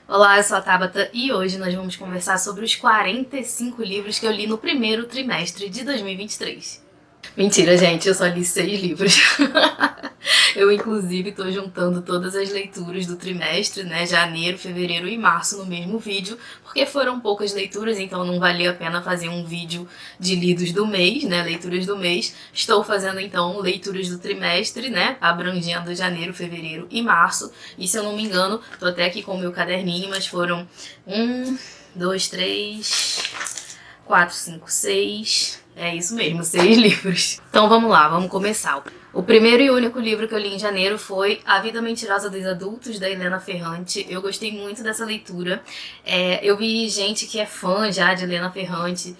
Olá, eu sou a Tabata e hoje nós vamos conversar sobre os 45 livros que eu li no primeiro trimestre de 2023. Mentira, gente, eu só li 6 livros. Eu, inclusive, tô juntando todas as leituras do trimestre, né? Janeiro, fevereiro e março no mesmo vídeo, porque foram poucas leituras, então não valia a pena fazer um vídeo de lidos do mês, né? Leituras do mês. Estou fazendo, então, leituras do trimestre, né? Abrangendo janeiro, fevereiro e março. E se eu não me engano, tô até aqui com o meu caderninho, mas foram 2, 3, 4, 5, 6. É isso mesmo, 6 livros. Então vamos lá, vamos começar. O primeiro e único livro que eu li em janeiro foi A Vida Mentirosa dos Adultos, da Helena Ferrante. Eu gostei muito dessa leitura. Eu vi gente que é fã já de Helena Ferrante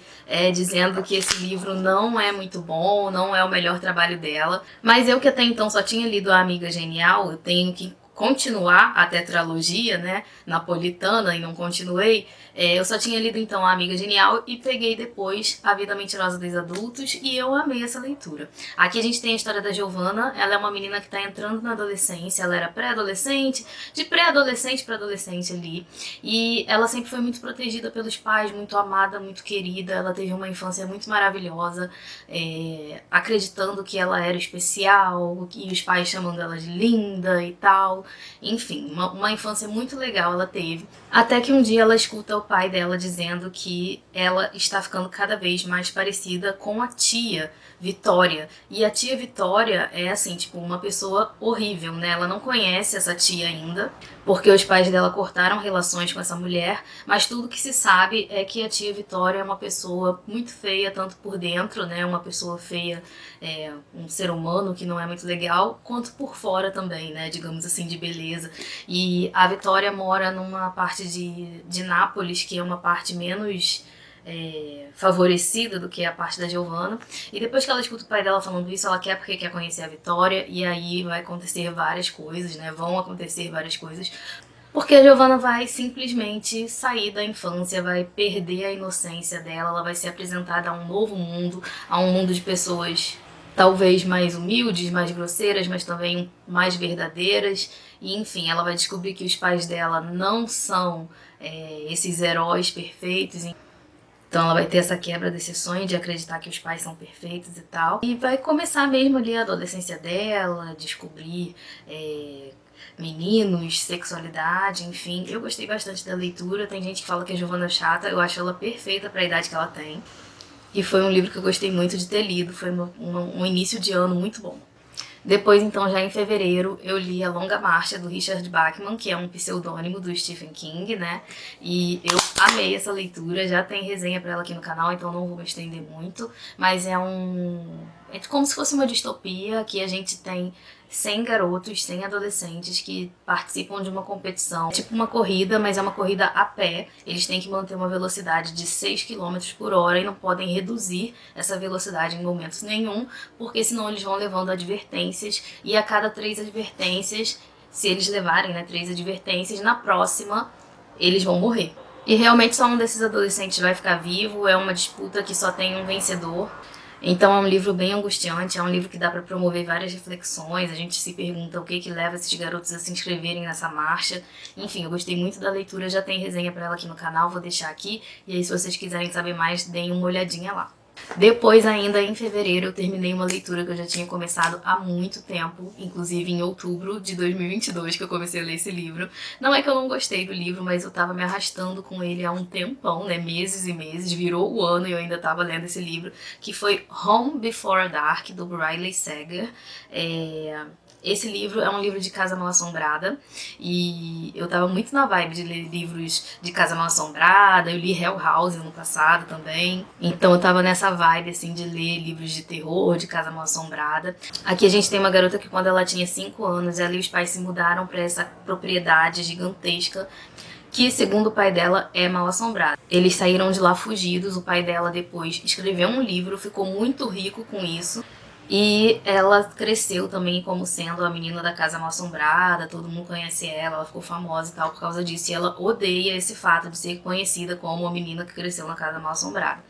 dizendo que esse livro não é muito bom, não é o melhor trabalho dela. Mas eu que até então só tinha lido A Amiga Genial, eu tenho que continuar a tetralogia, né, napolitana, e não continuei. Eu só tinha lido então A Amiga Genial e peguei depois A Vida Mentirosa dos Adultos e eu amei essa leitura. Aqui a gente tem a história da Giovanna. Ela é uma menina que está entrando na adolescência, ela era pré-adolescente, de pré-adolescente para adolescente ali, e ela sempre foi muito protegida pelos pais, muito amada, muito querida. Ela teve uma infância muito maravilhosa, acreditando que ela era especial, e os pais chamando ela de linda e tal. Enfim, uma infância muito legal ela teve. Até que um dia ela escuta o pai dela dizendo que ela está ficando cada vez mais parecida com a tia Vitória. E a tia Vitória é assim, tipo, uma pessoa horrível, né? Ela não conhece essa tia ainda, porque os pais dela cortaram relações com essa mulher, mas tudo que se sabe é que a tia Vitória é uma pessoa muito feia, tanto por dentro, né? Uma pessoa feia, um ser humano que não é muito legal, quanto por fora também, né? Digamos assim, de beleza. E a Vitória mora numa parte de Nápoles, que é uma parte menos favorecida do que a parte da Giovanna. E depois que ela escuta o pai dela falando isso, ela quer porque quer conhecer a Vitória, e aí vai acontecer várias coisas, né? Vão acontecer várias coisas. Porque a Giovanna vai simplesmente sair da infância, vai perder a inocência dela, ela vai ser apresentada a um novo mundo, a um mundo de pessoas talvez mais humildes, mais grosseiras, mas também mais verdadeiras. E enfim, ela vai descobrir que os pais dela não são esses heróis perfeitos. Então ela vai ter essa quebra desse sonho de acreditar que os pais são perfeitos e tal. E vai começar mesmo ali a adolescência dela, descobrir meninos, sexualidade, enfim. Eu gostei bastante da leitura. Tem gente que fala que a Giovanna é chata, eu acho ela perfeita para a idade que ela tem. E foi um livro que eu gostei muito de ter lido, foi um início de ano muito bom. Depois, então, já em fevereiro, eu li A Longa Marcha, do Richard Bachman, que é um pseudônimo do Stephen King, né? E eu amei essa leitura, já tem resenha pra ela aqui no canal, então não vou me estender muito. Mas é como se fosse uma distopia, que a gente tem 100 garotos, 100 adolescentes que participam de uma competição. É tipo uma corrida, mas é uma corrida a pé. Eles têm que manter uma velocidade de 6 quilômetros por hora e não podem reduzir essa velocidade em momentos nenhum, porque senão eles vão levando advertências, e a cada 3 advertências, se eles levarem, né, 3 advertências, na próxima eles vão morrer. E realmente só um desses adolescentes vai ficar vivo, é uma disputa que só tem um vencedor. Então é um livro bem angustiante, é um livro que dá para promover várias reflexões. A gente se pergunta o que leva esses garotos a se inscreverem nessa marcha. Enfim, eu gostei muito da leitura, já tem resenha para ela aqui no canal, vou deixar aqui. E aí, se vocês quiserem saber mais, deem uma olhadinha lá. Depois, ainda em fevereiro, eu terminei uma leitura que eu já tinha começado há muito tempo, inclusive em outubro de 2022 que eu comecei a ler esse livro. Não é que eu não gostei do livro, mas eu tava me arrastando com ele há um tempão, né, meses e meses, virou o ano e eu ainda tava lendo esse livro, que foi Home Before Dark, do Riley Sager. Esse livro é um livro de Casa Mal Assombrada, e eu tava muito na vibe de ler livros de Casa Mal Assombrada. Eu li Hell House no passado também, então eu tava nessa vibe assim de ler livros de terror, de Casa Mal Assombrada. Aqui a gente tem uma garota que, quando ela tinha 5 anos, ela e os pais se mudaram pra essa propriedade gigantesca que, segundo o pai dela, é mal assombrada. Eles saíram de lá fugidos. O pai dela depois escreveu um livro, ficou muito rico com isso. E ela cresceu também como sendo a menina da Casa Mal-Assombrada, todo mundo conhece ela, ela ficou famosa e tal por causa disso. E ela odeia esse fato de ser conhecida como a menina que cresceu na Casa Mal-Assombrada.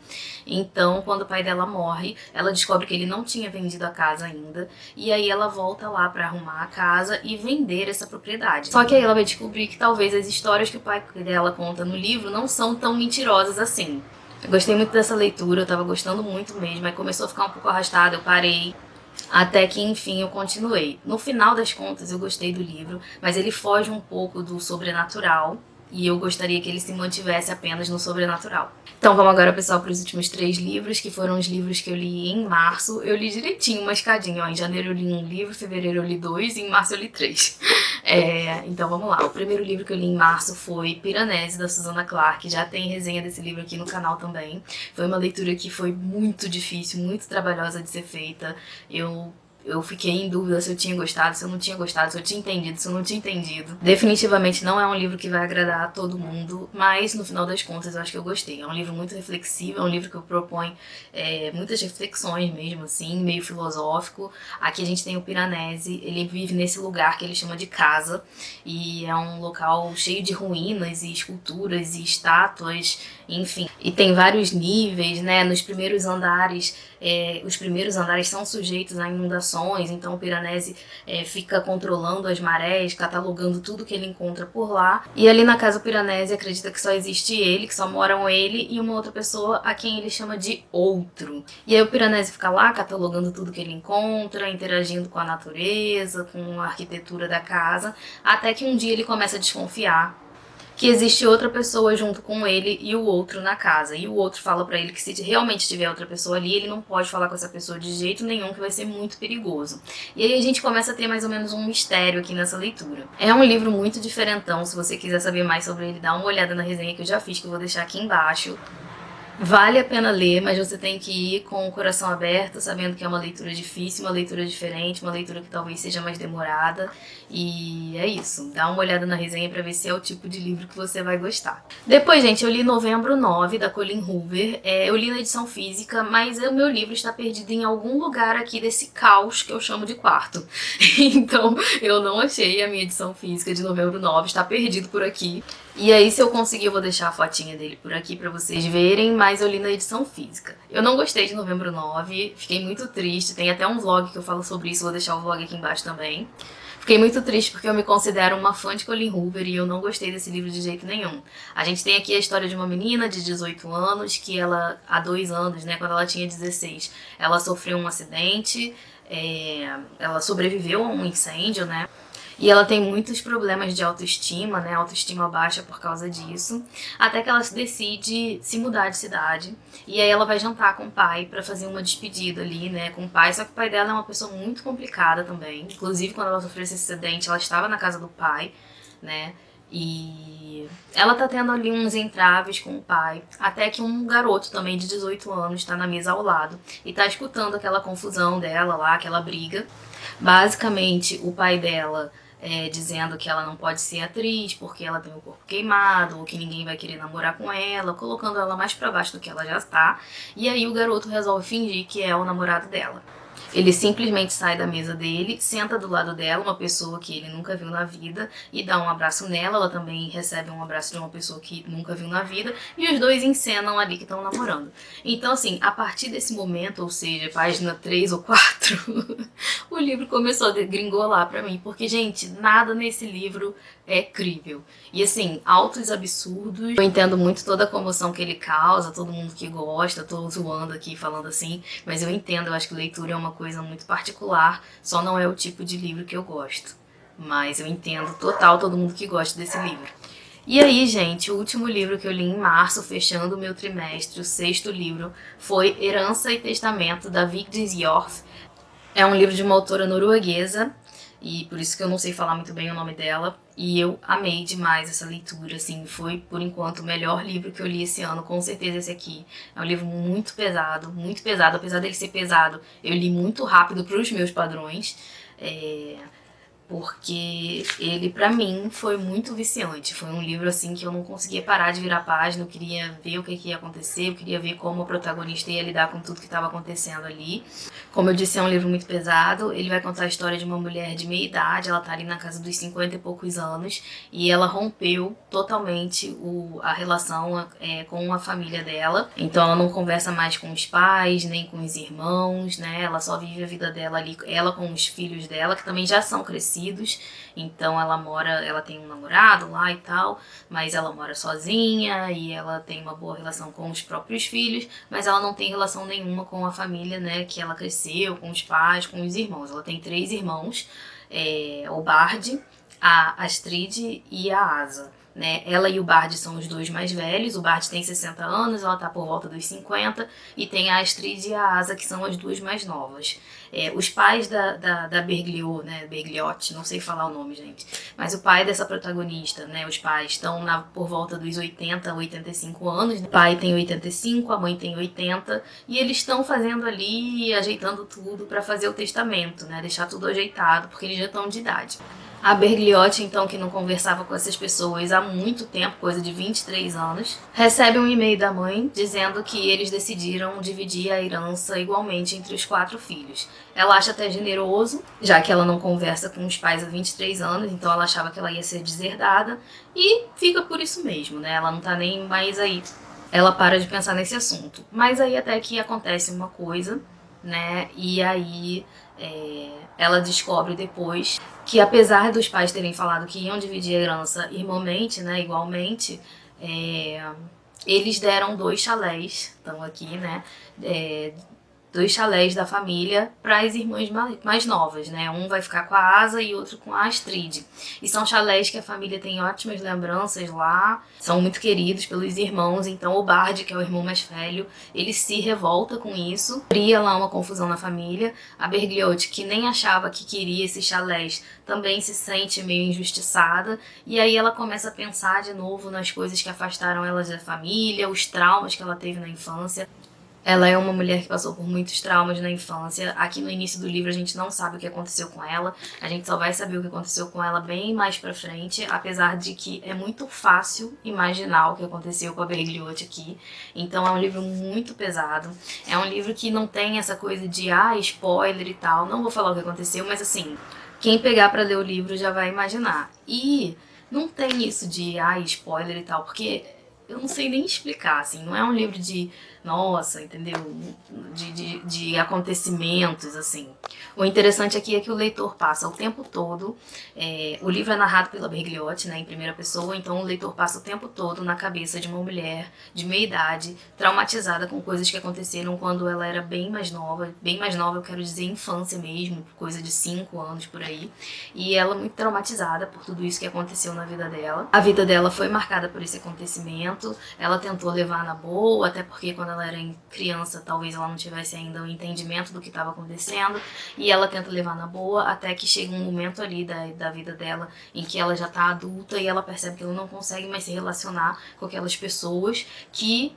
Então, quando o pai dela morre, ela descobre que ele não tinha vendido a casa ainda. E aí ela volta lá pra arrumar a casa e vender essa propriedade. Só que aí ela vai descobrir que talvez as histórias que o pai dela conta no livro não são tão mentirosas assim. Eu gostei muito dessa leitura, eu tava gostando muito mesmo, aí começou a ficar um pouco arrastada, eu parei. Até que, enfim, eu continuei. No final das contas, eu gostei do livro, mas ele foge um pouco do sobrenatural e eu gostaria que ele se mantivesse apenas no sobrenatural. Então vamos agora, pessoal, para os últimos 3 livros, que foram os livros que eu li em março. Eu li direitinho, uma escadinha, ó. Em janeiro eu li 1 livro, em fevereiro eu li 2 e em março eu li 3. Então vamos lá. O primeiro livro que eu li em março foi Piranesi, da Susanna Clarke. Já tem resenha desse livro aqui no canal também. Foi uma leitura que foi muito difícil, muito trabalhosa de ser feita. Eu fiquei em dúvida se eu tinha gostado, se eu não tinha gostado, se eu tinha entendido, se eu não tinha entendido. Definitivamente não é um livro que vai agradar a todo mundo, mas no final das contas eu acho que eu gostei. É um livro muito reflexivo, é um livro que propõe muitas reflexões mesmo, assim, meio filosófico. Aqui a gente tem o Piranesi, ele vive nesse lugar que ele chama de casa, e é um local cheio de ruínas e esculturas e estátuas, enfim. E tem vários níveis, né, nos primeiros andares. Os primeiros andares são sujeitos a inundações, então o Piranesi fica controlando as marés, catalogando tudo que ele encontra por lá. E ali na casa do Piranesi acredita que só existe ele, que só moram ele e uma outra pessoa a quem ele chama de outro. E aí o Piranesi fica lá catalogando tudo que ele encontra, interagindo com a natureza, com a arquitetura da casa, até que um dia ele começa a desconfiar que existe outra pessoa junto com ele e o outro na casa. E o outro fala pra ele que se realmente tiver outra pessoa ali, ele não pode falar com essa pessoa de jeito nenhum, que vai ser muito perigoso. E aí a gente começa a ter mais ou menos um mistério aqui nessa leitura. É um livro muito diferentão, se você quiser saber mais sobre ele, dá uma olhada na resenha que eu já fiz, que eu vou deixar aqui embaixo. Vale a pena ler, mas você tem que ir com o coração aberto, sabendo que é uma leitura difícil, uma leitura diferente, uma leitura que talvez seja mais demorada. E é isso. Dá uma olhada na resenha pra ver se é o tipo de livro que você vai gostar. Depois, gente, eu li Novembro 9, da Colleen Hoover. Eu li na edição física, mas o meu livro está perdido em algum lugar aqui desse caos que eu chamo de quarto. Então, eu não achei a minha edição física de Novembro 9, está perdido por aqui. E aí, se eu conseguir, eu vou deixar a fotinha dele por aqui pra vocês verem, mas eu li na edição física. Eu não gostei de Novembro 9, fiquei muito triste, tem até um vlog que eu falo sobre isso, vou deixar o vlog aqui embaixo também. Fiquei muito triste porque eu me considero uma fã de Colleen Hoover e eu não gostei desse livro de jeito nenhum. A gente tem aqui a história de uma menina de 18 anos, que ela, há 2 anos, né, quando ela tinha 16, ela sofreu um acidente, ela sobreviveu a um incêndio, né? E ela tem muitos problemas de autoestima, né? Autoestima baixa por causa disso. Até que ela decide se mudar de cidade. E aí ela vai jantar com o pai pra fazer uma despedida ali, né? Com o pai. Só que o pai dela é uma pessoa muito complicada também. Inclusive, quando ela sofreu esse acidente, ela estava na casa do pai, né? E ela tá tendo ali uns entraves com o pai, até que um garoto também de 18 anos tá na mesa ao lado e tá escutando aquela confusão dela lá, aquela briga. Basicamente, o pai dela dizendo que ela não pode ser atriz porque ela tem o corpo queimado, ou que ninguém vai querer namorar com ela, colocando ela mais pra baixo do que ela já está. E aí o garoto resolve fingir que é o namorado dela. Ele simplesmente sai da mesa dele, senta do lado dela, uma pessoa que ele nunca viu na vida, e dá um abraço nela. Ela também recebe um abraço de uma pessoa que nunca viu na vida, e os dois encenam ali que estão namorando. Então, assim, a partir desse momento, ou seja, página 3 ou 4, o livro começou a degringolar pra mim, porque, gente, nada nesse livro é crível. E, assim, altos absurdos. Eu entendo muito toda a comoção que ele causa, todo mundo que gosta, tô zoando aqui, falando assim, mas eu entendo, eu acho que leitura é uma coisa muito particular, só não é o tipo de livro que eu gosto. Mas eu entendo total todo mundo que gosta desse livro. E aí, gente, o último livro que eu li em março, fechando o meu trimestre, o 6º livro, foi Herança e Testamento, da Vigdis Hjorth. É um livro de uma autora norueguesa, e por isso que eu não sei falar muito bem o nome dela. E eu amei demais essa leitura, assim, foi, por enquanto, o melhor livro que eu li esse ano, com certeza esse aqui. É um livro muito pesado, apesar dele ser pesado, eu li muito rápido para os meus padrões. porque ele, pra mim, foi muito viciante. Foi um livro, assim, que eu não conseguia parar de virar página, eu queria ver o que ia acontecer, eu queria ver como a protagonista ia lidar com tudo que estava acontecendo ali. Como eu disse, é um livro muito pesado. Ele vai contar a história de uma mulher de meia idade, ela tá ali na casa dos 50 e poucos anos, e ela rompeu totalmente a relação com a família dela. Então ela não conversa mais com os pais, nem com os irmãos, né? Ela só vive a vida dela ali, ela com os filhos dela, que também já são crescidos. Então ela tem um namorado lá e tal, mas ela mora sozinha e ela tem uma boa relação com os próprios filhos, mas ela não tem relação nenhuma com a família, né, que ela cresceu, com os pais, com os irmãos. Ela tem 3 irmãos, o Bard, a Astrid e a Asa. Né? Ela e o Bard são os 2 mais velhos. O Bard tem 60 anos, ela tá por volta dos 50, e tem a Astrid e a Asa, que são as 2 mais novas. Os pais da Bergliot, né? Bergliotti, não sei falar o nome, gente, mas o pai dessa protagonista, né? Os pais estão por volta dos 80, 85 anos. O pai tem 85, a mãe tem 80, e eles estão fazendo ali, ajeitando tudo para fazer o testamento, né? Deixar tudo ajeitado, porque eles já estão de idade. A Bergliotti, então, que não conversava com essas pessoas há muito tempo, coisa de 23 anos, recebe um e-mail da mãe dizendo que eles decidiram dividir a herança igualmente entre os 4 filhos. Ela acha até generoso, já que ela não conversa com os pais há 23 anos, então ela achava que ela ia ser deserdada, e fica por isso mesmo, né? Ela não tá nem mais aí. Ela para de pensar nesse assunto. Mas aí até que acontece uma coisa, né? E aí ela descobre depois que, apesar dos pais terem falado que iam dividir a herança irmãmente, né, igualmente, eles deram 2 chalés, estão aqui, né, 2 chalés da família para as irmãs mais novas, né? Um vai ficar com a Asa e outro com a Astrid. E são chalés que a família tem ótimas lembranças lá, são muito queridos pelos irmãos. Então o Bard, que é o irmão mais velho, ele se revolta com isso, cria lá uma confusão na família. A Bergliotti, que nem achava que queria esses chalés, também se sente meio injustiçada, e aí ela começa a pensar de novo nas coisas que afastaram ela da família, os traumas que ela teve na infância. Ela é uma mulher que passou por muitos traumas na infância. Aqui no início do livro a gente não sabe o que aconteceu com ela. A gente só vai saber o que aconteceu com ela bem mais pra frente, apesar de que é muito fácil imaginar o que aconteceu com a Bergliotti aqui. Então é um livro muito pesado. É um livro que não tem essa coisa de spoiler e tal. Não vou falar o que aconteceu, mas assim, quem pegar pra ler o livro já vai imaginar. E não tem isso de spoiler e tal, porque eu não sei nem explicar, assim, não é um livro de, nossa, entendeu? De acontecimentos, assim. O interessante aqui é que o leitor passa o tempo todo, o livro é narrado pela Bergliotti, né, em primeira pessoa, então o leitor passa o tempo todo na cabeça de uma mulher de meia idade, traumatizada com coisas que aconteceram quando ela era bem mais nova eu quero dizer infância mesmo, coisa de 5 anos por aí, e ela muito traumatizada por tudo isso que aconteceu na vida dela. A vida dela foi marcada por esse acontecimento. Ela tentou levar na boa, até porque quando ela era criança talvez ela não tivesse ainda o entendimento do que estava acontecendo, e ela tenta levar na boa até que chega um momento ali da vida dela em que ela já tá adulta e ela percebe que ela não consegue mais se relacionar com aquelas pessoas que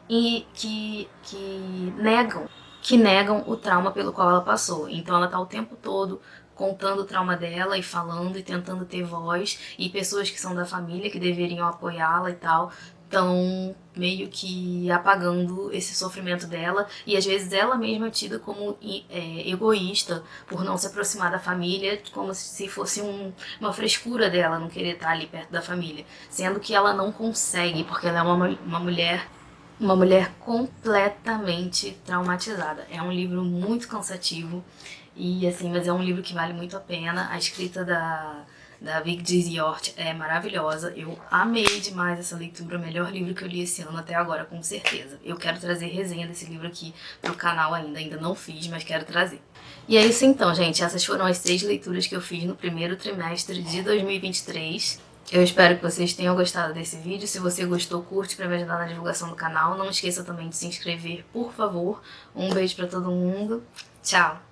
negam o trauma pelo qual ela passou. Então ela tá o tempo todo contando o trauma dela e falando e tentando ter voz, e pessoas que são da família, que deveriam apoiá-la e tal, estão meio que apagando esse sofrimento dela, e às vezes ela mesma é tida como egoísta por não se aproximar da família, como se fosse uma frescura dela não querer estar ali perto da família, sendo que ela não consegue, porque ela é uma mulher completamente traumatizada. É um livro muito cansativo, e assim, mas é um livro que vale muito a pena. A escrita da Vigdis Hjorth é maravilhosa. Eu amei demais essa leitura, o melhor livro que eu li esse ano até agora, com certeza. Eu quero trazer resenha desse livro aqui pro canal ainda não fiz, mas quero trazer. E é isso então, gente. Essas foram as 6 leituras que eu fiz no primeiro trimestre de 2023. Eu espero que vocês tenham gostado desse vídeo. Se você gostou, curte para me ajudar na divulgação do canal. Não esqueça também de se inscrever, por favor. Um beijo para todo mundo. Tchau!